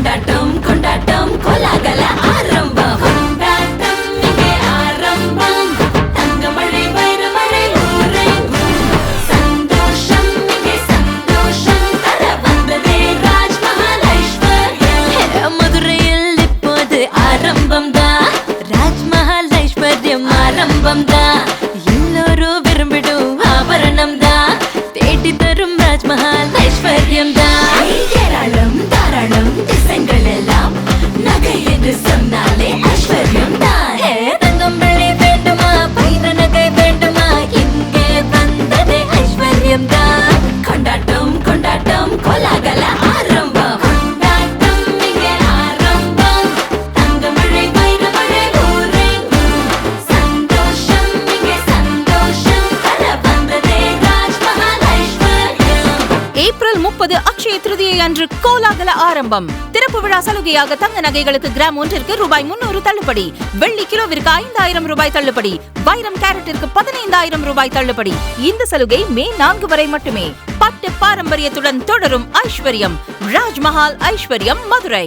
கொண்டாட்டம் கொண்டாட்டம் கோலாகல ஆரம்பம் கொண்டாட்டம் இங்கே ஆரம்பம் தங்கமழை வைரமழை ஊரெங்கும் சந்தோஷம் இங்கே சந்தோஷம் தர வந்ததே ராஜ்மஹால் ஐஸ்வர்யம் மதுரையில் இப்போது ஆரம்பம் தான் ராஜ்மஹால் ஐஸ்வர்யம் ஆரம்பம் தான் எல்லோரும் விரும்பிடும் ஆபரணம் தான் தேடி தரும் ராஜ்மஹால் ஐஸ்வர்யம் தான் ஏராளம் தாராளம் திசைகள் எல்லாம் நகை என்று சொன்னாலே ஐஸ்வர்யம் தான் தங்கம் வெள்ளி வேண்டுமா வைர நகை வேண்டுமா இங்கே வந்ததே ஐஸ்வர்யம் தான் கொண்டாட்டம் கொண்டாட்டம் கோலாகல ஆரம்பம் கொண்டாட்டம் இங்கே ஆரம்பம் தங்கமழை வைரமழை ஊரெங்கும் சந்தோஷம் இங்கே சந்தோஷம் தர வந்ததே ராஜ்மஹால் ஐஸ்வர்யம். ஏப்ரல் 30 அக்ஷய திருதியை அன்று கோலாகல ஆரம்பம். திறப்பு விழா சலுகையாக தங்க நகைகளுக்கு கிராம் ஒன்றிற்கு ரூபாய் 300 தள்ளுபடி, வெள்ளி கிலோவிற்கு 5000 ரூபாய் தள்ளுபடி, வைரம் கேரட்டிற்கு 15000 ரூபாய் தள்ளுபடி. இந்த சலுகை மே 4 வரை மட்டுமே. பட்டு பாரம்பரியத்துடன் தொடரும் ஐஸ்வர்யம். ராஜ்மஹால் ஐஸ்வர்யம், மதுரை.